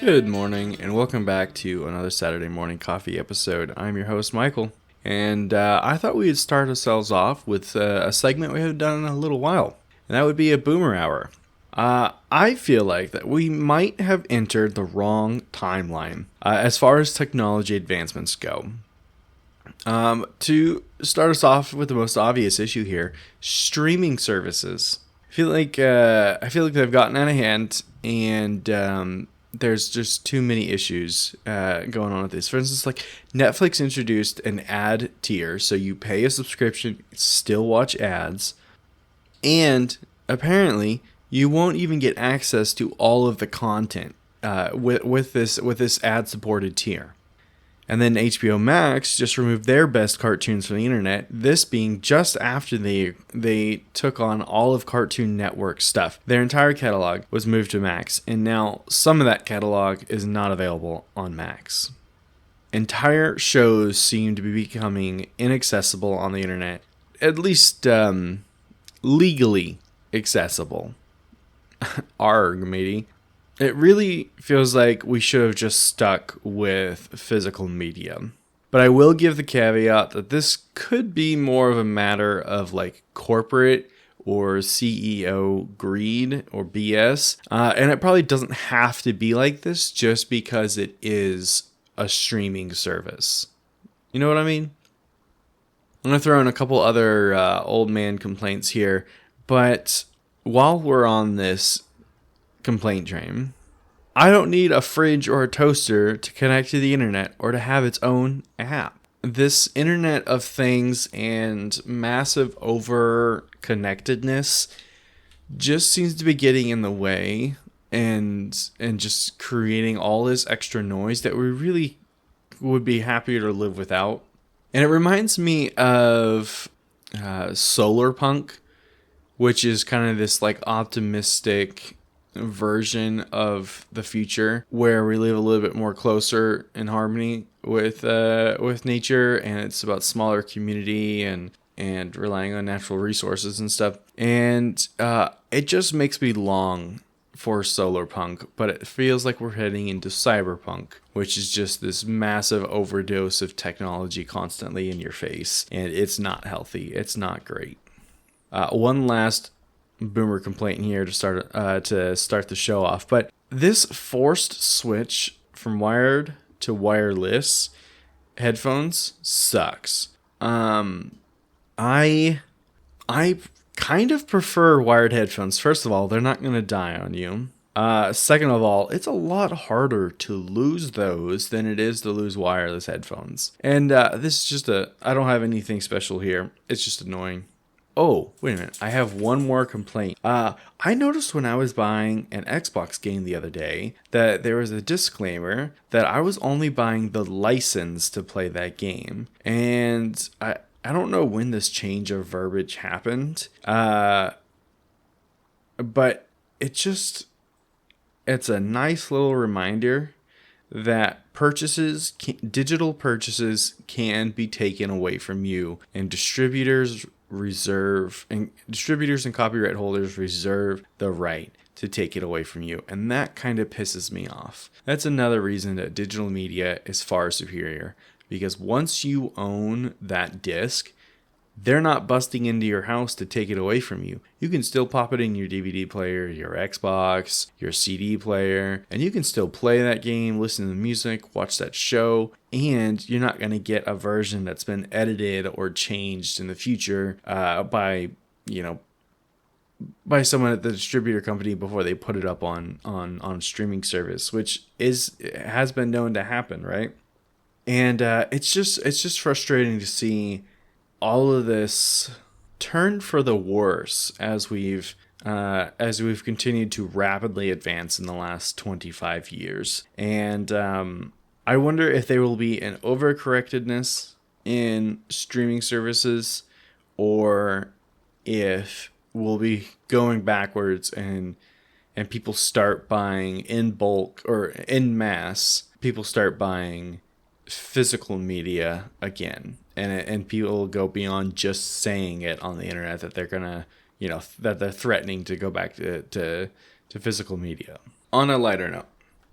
Good morning, and welcome back to another Saturday morning coffee episode. I'm your host, Michael, and I thought we'd start ourselves off with a segment we haven't done in a little while, and that would be a Boomer Hour. I feel like that we might have entered the wrong timeline as far as technology advancements go. To start us off with the most obvious issue here, streaming services. I feel like they've gotten out of hand, and there's just too many issues going on with this. For instance, like Netflix introduced an ad tier, so you pay a subscription, still watch ads, and apparently you won't even get access to all of the content with this ad supported tier. And then HBO Max just removed their best cartoons from the internet, this being just after they took on all of Cartoon Network stuff. Their entire catalog was moved to Max, and now some of that catalog is not available on Max. Entire shows seem to be becoming inaccessible on the internet, at least legally accessible. Arg, matey. It really feels like we should have just stuck with physical media. But I will give the caveat that this could be more of a matter of like corporate or CEO greed or BS. And it probably doesn't have to be like this just because it is a streaming service. You know what I mean? I'm going to throw in a couple other old man complaints here. But while we're on this complaint train, I don't need a fridge or a toaster to connect to the internet or to have its own app. This Internet of Things and massive over-connectedness just seems to be getting in the way and just creating all this extra noise that we really would be happier to live without. And it reminds me of solar punk, which is kind of this like optimistic version of the future where we live a little bit more closer in harmony with nature, and it's about smaller community and relying on natural resources and stuff. And it just makes me long for solar punk, but it feels like we're heading into cyberpunk, which is just this massive overdose of technology constantly in your face, and it's not healthy. It's not great. One last boomer complaint here to start the show off, but this forced switch from wired to wireless headphones sucks. I kind of prefer wired headphones. First of all, they're not going to die on you. Second of all, it's a lot harder to lose those than it is to lose wireless headphones. And this is just I don't have anything special here. It's just annoying. Oh, wait a minute. I have one more complaint. I noticed when I was buying an Xbox game the other day that there was a disclaimer that I was only buying the license to play that game. And I don't know when this change of verbiage happened. But it's a nice little reminder that digital purchases can be taken away from you, and distributors and copyright holders reserve the right to take it away from you. And that kind of pisses me off. That's another reason that digital media is far superior, because once you own that disc, they're not busting into your house to take it away from you. You can still pop it in your DVD player, your Xbox, your CD player, and you can still play that game, listen to the music, watch that show, and you're not going to get a version that's been edited or changed in the future by someone at the distributor company before they put it up on streaming service, which has been known to happen, right? And it's just frustrating to see all of this turn for the worse as we've continued to rapidly advance in the last 25 years. And I wonder if there will be an overcorrectedness in streaming services, or if we'll be going backwards and people start buying in bulk or in mass. People start buying physical media again, and people go beyond just saying it on the internet that they're gonna, that they're threatening to go back to physical media. On a lighter note,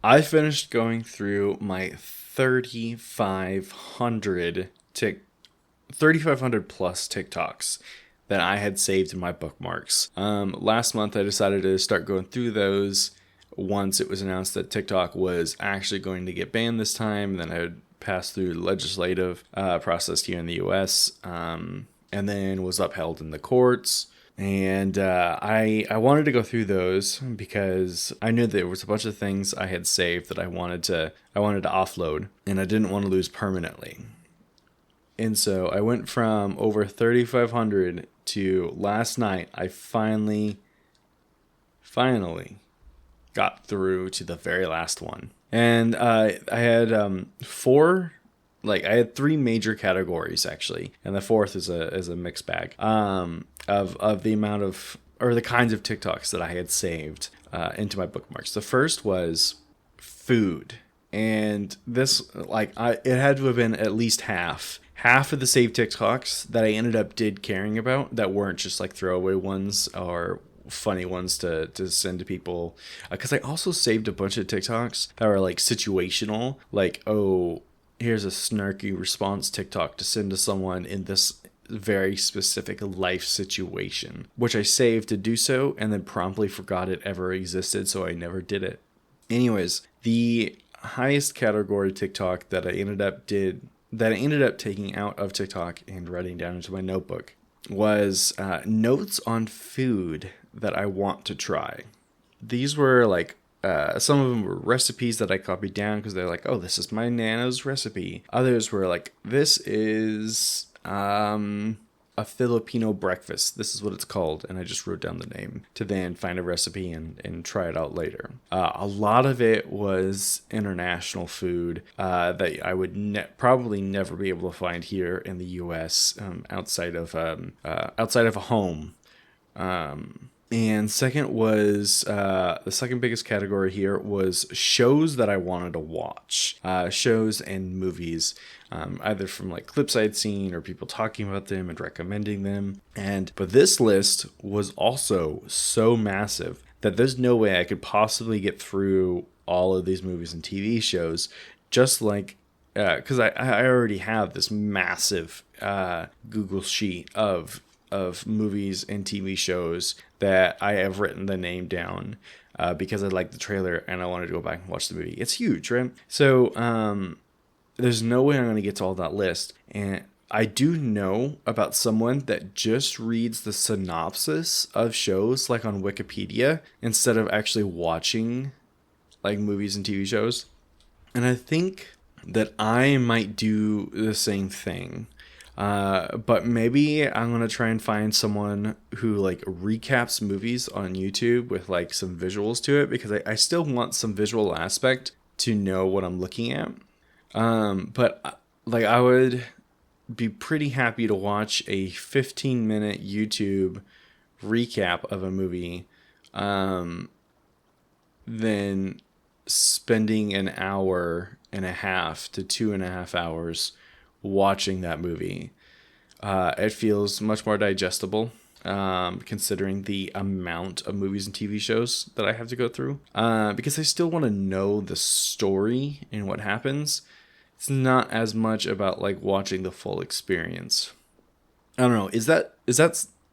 I finished going through my 3,500 plus TikToks that I had saved in my bookmarks. Last month, I decided to start going through those once it was announced that TikTok was actually going to get banned this time. Then I would pass through the legislative process here in the US, and then was upheld in the courts. And I wanted to go through those because I knew there was a bunch of things I had saved that I wanted to offload, and I didn't want to lose permanently. And so I went from over 3,500 to last night. I finally got through to the very last one. And I had I had three major categories actually, and the fourth is a mixed bag of the amount of, or the kinds of TikToks that I had saved into my bookmarks. The first was food, and this it had to have been at least half of the saved TikToks that I ended up caring about, that weren't just like throwaway ones or funny ones to send to people. Because I also saved a bunch of TikToks that were like situational, like, oh, here's a snarky response TikTok to send to someone in this very specific life situation, which I saved to do so and then promptly forgot it ever existed, so I never did it. Anyways, the highest category TikTok that I ended up taking out of TikTok and writing down into my notebook was notes on food that I want to try. These were like, some of them were recipes that I copied down because they're like, oh, this is my Nana's recipe. Others were like, this is a Filipino breakfast. This is what it's called. And I just wrote down the name to then find a recipe and try it out later. A lot of it was international food that I would probably never be able to find here in the U.S. Outside of a home. And second was, the second biggest category here was shows that I wanted to watch. Shows and movies, either from like clips I'd seen or people talking about them and recommending them. But this list was also so massive that there's no way I could possibly get through all of these movies and TV shows, just like, because I already have this massive Google sheet of movies and TV shows that I have written the name down because I liked the trailer and I wanted to go back and watch the movie. It's huge, right? So there's no way I'm going to get to all that list. And I do know about someone that just reads the synopsis of shows like on Wikipedia instead of actually watching like movies and TV shows. And I think that I might do the same thing. But maybe I'm going to try and find someone who like recaps movies on YouTube with like some visuals to it, because I still want some visual aspect to know what I'm looking at. But like I would be pretty happy to watch a 15-minute YouTube recap of a movie, than spending an hour and a half to 2.5 hours watching that movie. It feels much more digestible, considering the amount of movies and TV shows that I have to go through, because I still want to know the story and what happens. It's not as much about like watching the full experience. I don't know. Is that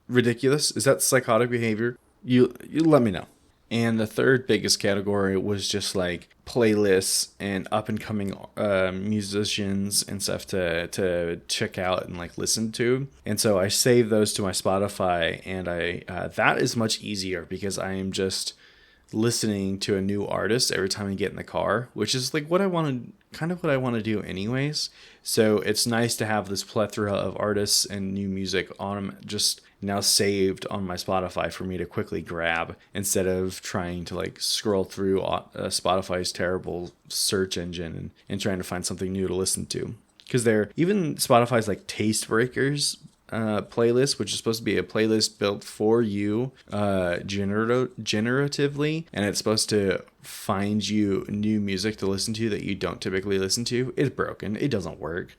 ridiculous? Is that psychotic behavior? You let me know. And the third biggest category was just like playlists and up and coming musicians and stuff to check out and like listen to. And so I saved those to my Spotify, and that is much easier because I am just listening to a new artist every time I get in the car, which is like what I want to do anyways. So it's nice to have this plethora of artists and new music on just now saved on my Spotify for me to quickly grab, instead of trying to like scroll through Spotify's terrible search engine and trying to find something new to listen to. Because even Spotify's like Taste Breakers playlist, which is supposed to be a playlist built for you generatively, and it's supposed to find you new music to listen to that you don't typically listen to, is broken. It doesn't work.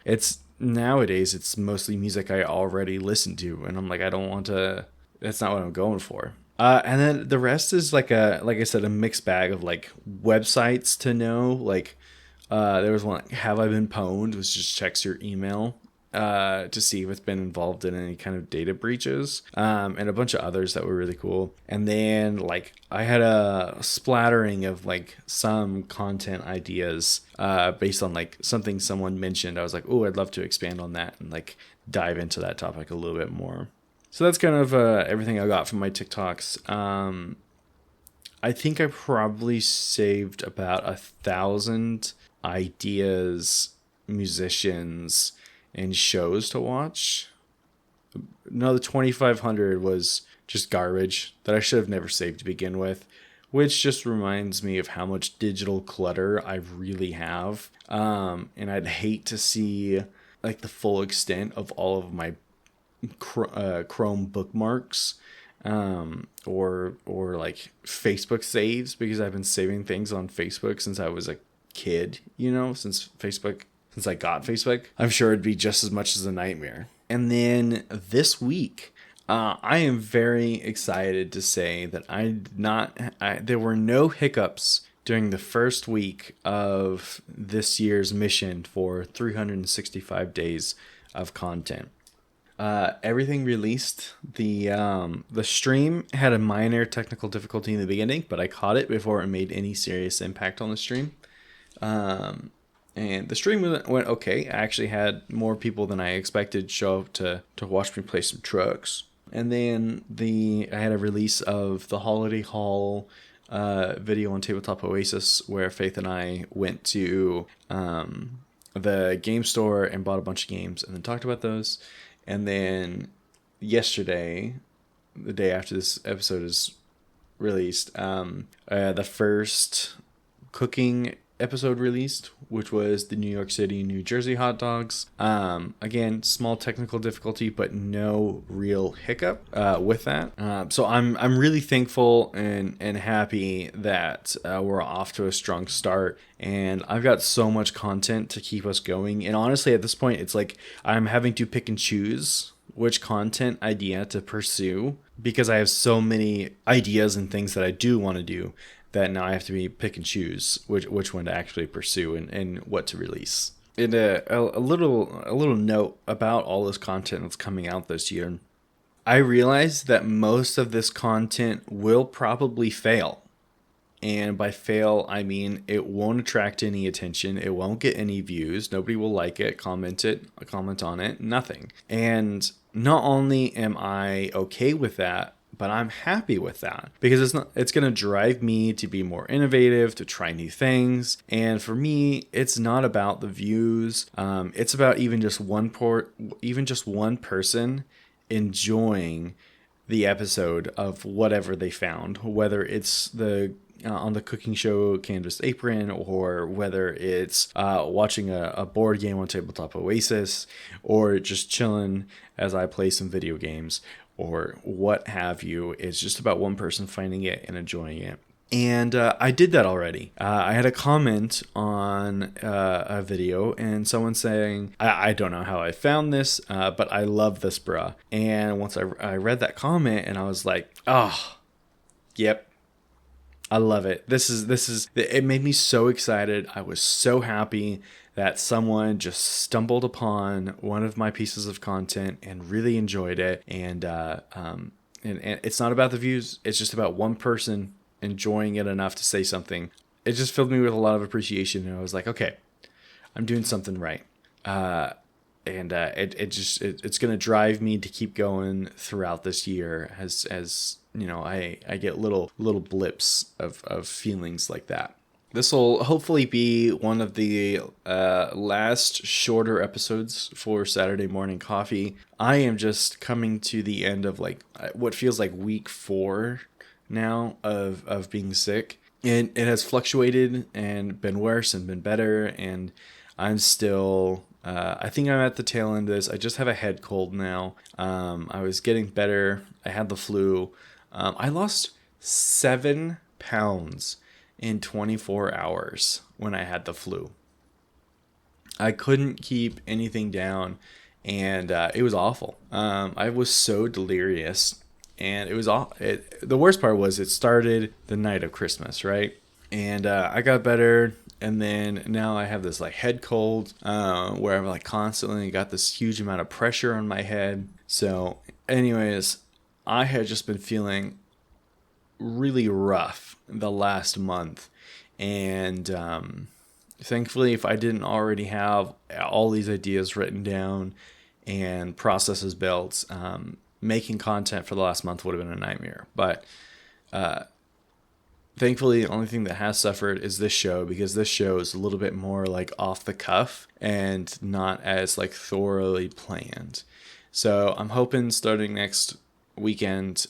Nowadays it's mostly music I already listen to, and I'm like, I don't want to, that's not what I'm going for. And then the rest is like I said, a mixed bag of like websites to know. Like there was one, like, have I been pwned, which just checks your email to see if it's been involved in any kind of data breaches, and a bunch of others that were really cool. And then like I had a splattering of like some content ideas based on like something someone mentioned. I was like, oh, I'd love to expand on that and like dive into that topic a little bit more. So that's kind of everything I got from my TikToks. I think I probably saved about 1,000 ideas, musicians, and shows to watch. Another 2,500 was just garbage that I should have never saved to begin with, which just reminds me of how much digital clutter I really have. And I'd hate to see like the full extent of all of my Chrome bookmarks, or like Facebook saves, because I've been saving things on Facebook since I was a kid, since I got Facebook. I'm sure it'd be just as much as a nightmare. And then this week, I am very excited to say that there were no hiccups during the first week of this year's mission for 365 days of content. Everything released. The stream had a minor technical difficulty in the beginning, but I caught it before it made any serious impact on the stream. And the stream went okay. I actually had more people than I expected show up to watch me play some trucks. And then I had a release of the Holiday Haul video on Tabletop Oasis, where Faith and I went to the game store and bought a bunch of games and then talked about those. And then yesterday, the day after this episode is released, the first cooking episode released, which was the New York City, New Jersey hot dogs. Again, small technical difficulty, but no real hiccup with that. So I'm really thankful and happy that we're off to a strong start. And I've got so much content to keep us going. And honestly, at this point, it's like I'm having to pick and choose which content idea to pursue, because I have so many ideas and things that I do want to do, that now I have to pick and choose which one to actually pursue and what to release. And a little note about all this content that's coming out this year. I realize that most of this content will probably fail. And by fail, I mean it won't attract any attention. It won't get any views. Nobody will like it, comment on it, nothing. And not only am I okay with that, but I'm happy with that, because it's going to drive me to be more innovative, to try new things. And for me, it's not about the views. It's about even just one person enjoying the episode of whatever they found, whether it's the on the cooking show Canvas Apron, or whether it's watching a board game on Tabletop Oasis, or just chilling as I play some video games, or what have you. It's just about one person finding it and enjoying it. And I did that already. I had a comment on a video, and someone saying, I don't know how I found this, but I love this, bruh. And once I read that comment, and I was like, oh, yep, I love it. It made me so excited. I was so happy that someone just stumbled upon one of my pieces of content and really enjoyed it. And it's not about the views. It's just about one person enjoying it enough to say something. It just filled me with a lot of appreciation. And I was like, okay, I'm doing something right. It's going to drive me to keep going throughout this year as you know, I get little blips of feelings like that. This will hopefully be one of the last shorter episodes for Saturday Morning Coffee. I am just coming to the end of like what feels like week 4 now of being sick. And it has fluctuated and been worse and been better. And I'm still, I think I'm at the tail end of this. I just have a head cold now. I was getting better. I had the flu. I lost 7 pounds in 24 hours when I had the flu. I couldn't keep anything down, and it was awful. I was so delirious, and it was all. The worst part was it started the night of Christmas, right? And I got better, and then now I have this like head cold, where I'm like constantly got this huge amount of pressure on my head. So, anyways, I had just been feeling really rough the last month, and thankfully, if I didn't already have all these ideas written down and processes built, making content for the last month would have been a nightmare. But thankfully, the only thing that has suffered is this show, because this show is a little bit more like off the cuff and not as like thoroughly planned. So I'm hoping starting next weekend,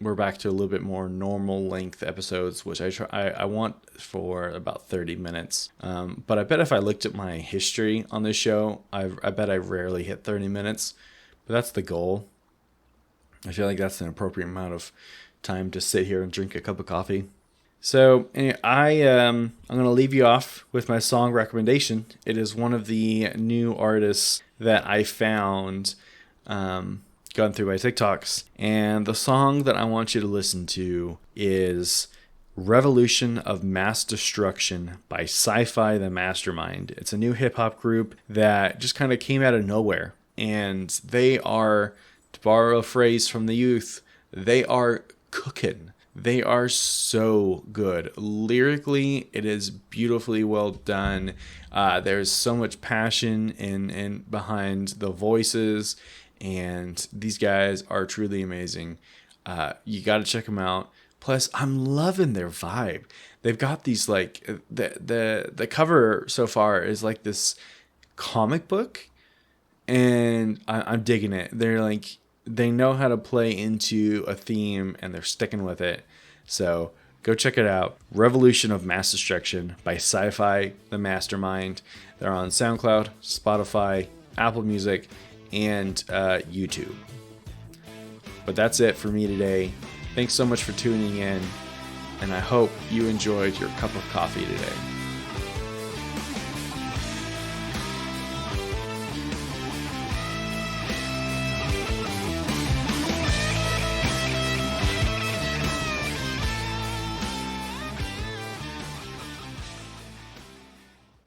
we're back to a little bit more normal length episodes, which I want for about 30 minutes. But I bet if I looked at my history on this show, I bet I rarely hit 30 minutes. But that's the goal. I feel like that's an appropriate amount of time to sit here and drink a cup of coffee. So anyway, I'm going to leave you off with my song recommendation. It is one of the new artists that I found gone through my TikToks. And the song that I want you to listen to is Revolution of Mass Destruction by Sci-Fi the Mastermind. It's a new hip-hop group that just kind of came out of nowhere. And they are, to borrow a phrase from the youth, they are cooking. They are so good. Lyrically, it is beautifully well done. There's so much passion in behind the voices, and these guys are truly amazing. You got to check them out. Plus, I'm loving their vibe. They've got these like the cover so far is like this comic book, and I'm digging it. They're like, they know how to play into a theme, and they're sticking with it. So go check it out. Revolution of Mass Destruction by Sci-Fi the Mastermind. They're on SoundCloud, Spotify, Apple Music, and YouTube. But that's it for me today. Thanks so much for tuning in, and I hope you enjoyed your cup of coffee today.